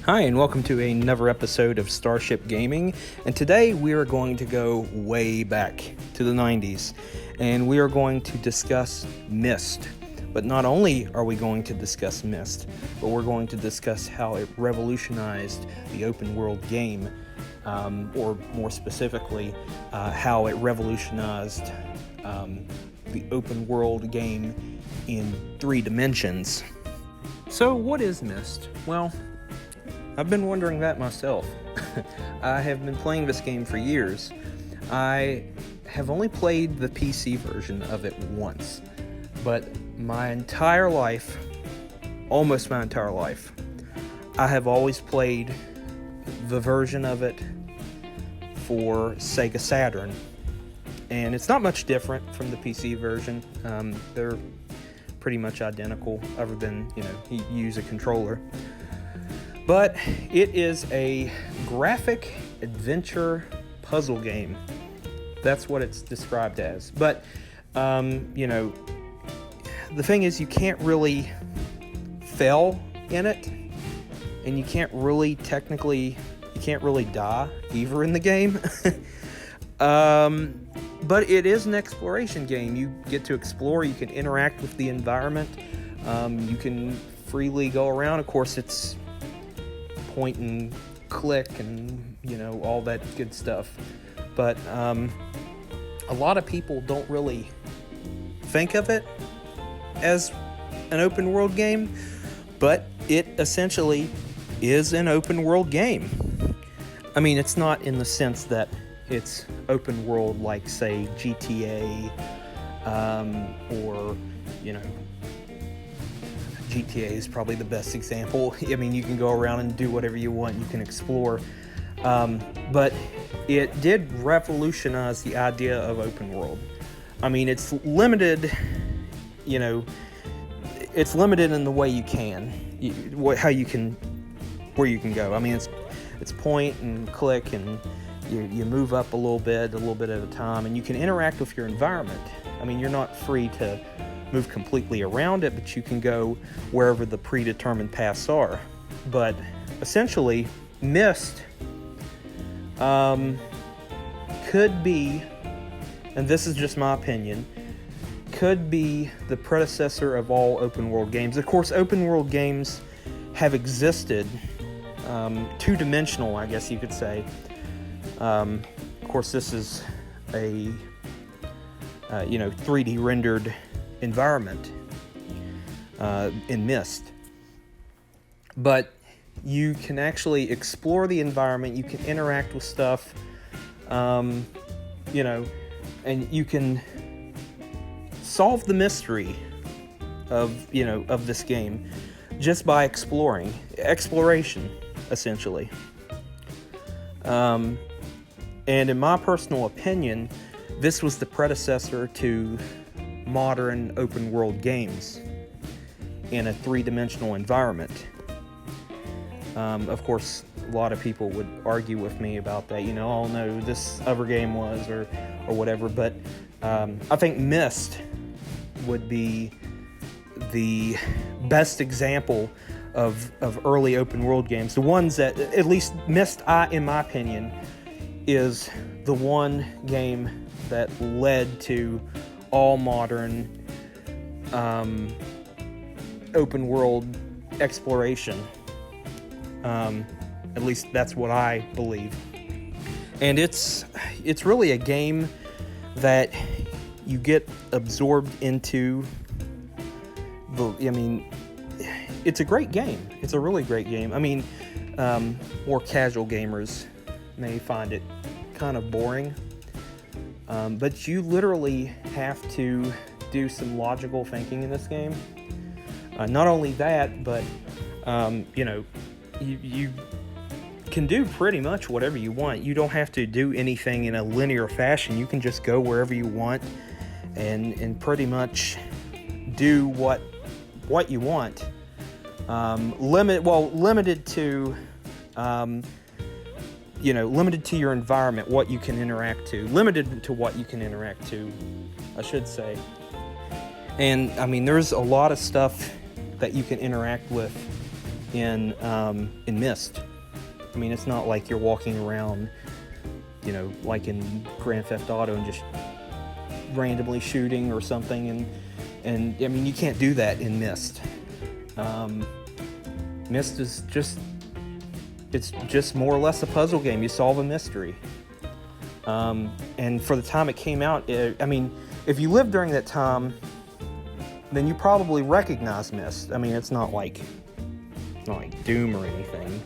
Hi, and welcome to another episode of Starship Gaming. And today we are going to go way back to the 90s, and we are going to discuss Myst. But not only are we going to discuss Myst, but we're going to discuss how it revolutionized the open world game, or more specifically, how it revolutionized the open world game in 3 dimensions. So, what is Myst? Well, I've been wondering that myself. I have been playing this game for years. I have only played the PC version of it once, but my entire life, almost my entire life, I have always played the version of it for Sega Saturn. And it's not much different from the PC version. They're pretty much identical, other than, you use a controller. But it is a graphic adventure puzzle game. That's what it's described as. But, the thing is, you can't really fail in it. And you can't really die either in the game. But it is an exploration game. You get to explore, you can interact with the environment. You can freely go around. Of course, it's point and click and all that good stuff, but a lot of people don't really think of it as an open world game, but it essentially is an open world game. I mean, it's not in the sense that it's open world like, say, GTA, or GTA is probably the best example. I mean, you can go around and do whatever you want. You can explore. But it did revolutionize the idea of open world. I mean, it's limited, it's limited in the way you can, where you can go. I mean, it's point and click, and you move up a little bit at a time, and you can interact with your environment. I mean, you're not free to move completely around it, but you can go wherever the predetermined paths are. But essentially, Myst could be, and this is just my opinion, could be the predecessor of all open world games. Of course, open world games have existed, two-dimensional, I guess you could say. Of course, this is a 3D rendered environment in Myst, but you can actually explore the environment. You can interact with stuff, and you can solve the mystery of this game just by exploration, essentially. And in my personal opinion, this was the predecessor to modern open world games in a 3-dimensional environment. Of course, a lot of people would argue with me about that, oh no, this other game was, or whatever, but I think Myst would be the best example of early open world games. The ones that, at least Myst, in my opinion, is the one game that led to all modern open world exploration. At least that's what I believe. And it's really a game that you get absorbed into. It's a great game. It's a really great game. I mean, more casual gamers may find it kind of boring. But you literally have to do some logical thinking in this game. Not only that, but you can do pretty much whatever you want. You don't have to do anything in a linear fashion. You can just go wherever you want and pretty much do what you want. Limited to limited to your environment, what you can interact to. Limited to what you can interact to, I should say. And I mean, there's a lot of stuff that you can interact with in Myst. I mean, it's not like you're walking around, you know, like in Grand Theft Auto and just randomly shooting or something. And I mean, you can't do that in Myst. Myst is it's just more or less a puzzle game. You solve a mystery. And for the time it came out, I mean, if you lived during that time, then you probably recognize Myst. I mean, it's not like Doom or anything,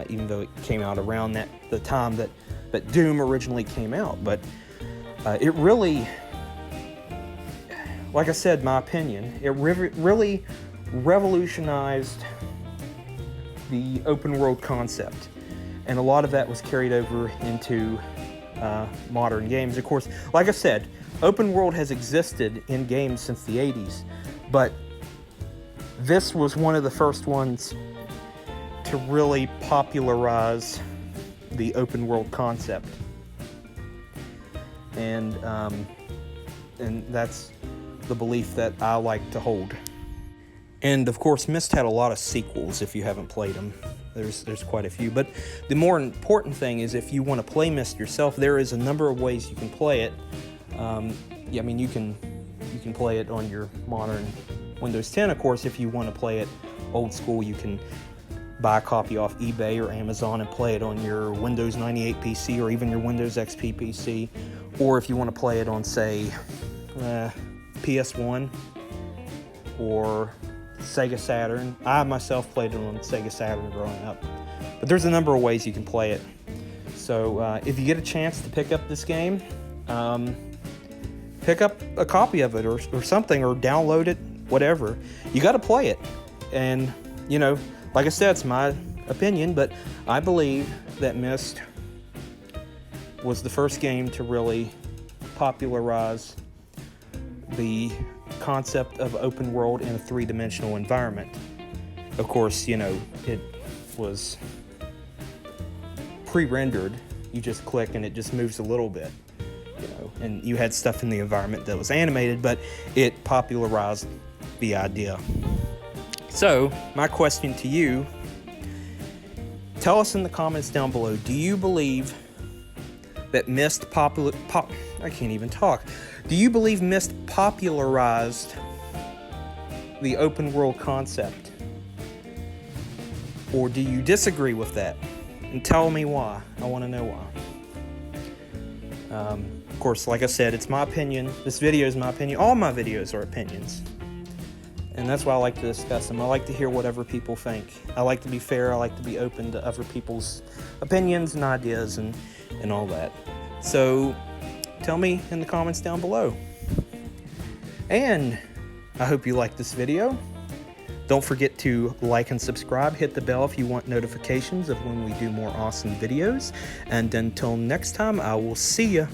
even though it came out around the time that Doom originally came out. But it really, like I said, my opinion, it really revolutionized the open world concept. And a lot of that was carried over into modern games. Of course, like I said, open world has existed in games since the 80s, but this was one of the first ones to really popularize the open world concept. And that's the belief that I like to hold. And of course, Myst had a lot of sequels. If you haven't played them, there's quite a few. But the more important thing is, if you want to play Myst yourself, there is a number of ways you can play it. Yeah, I mean, you can play it on your modern Windows 10. Of course, if you want to play it old school, you can buy a copy off eBay or Amazon and play it on your Windows 98 PC or even your Windows XP PC. Or if you want to play it on, say, PS1 or Sega Saturn. I myself played it on Sega Saturn growing up. But there's a number of ways you can play it. So if you get a chance to pick up this game, pick up a copy of it or something, or download it, whatever. You got to play it. And, you know, like I said, it's my opinion, but I believe that Myst was the first game to really popularize the concept of open world in a three-dimensional environment. Of course, you know, it was pre-rendered. You just click and it just moves a little bit, you know, and you had stuff in the environment that was animated, but it popularized the idea. So, my question to you, tell us in the comments down below, do you believe that Myst I can't even talk. Do you believe Myst popularized the open world concept? Or do you disagree with that? And tell me why. I want to know why. Of course, like I said, it's my opinion. This video is my opinion. All my videos are opinions. And that's why I like to discuss them. I like to hear what other people think. I like to be fair. I like to be open to other people's opinions and ideas and all that. So tell me in the comments down below. And I hope you liked this video. Don't forget to like and subscribe. Hit the bell if you want notifications of when we do more awesome videos. And until next time, I will see ya.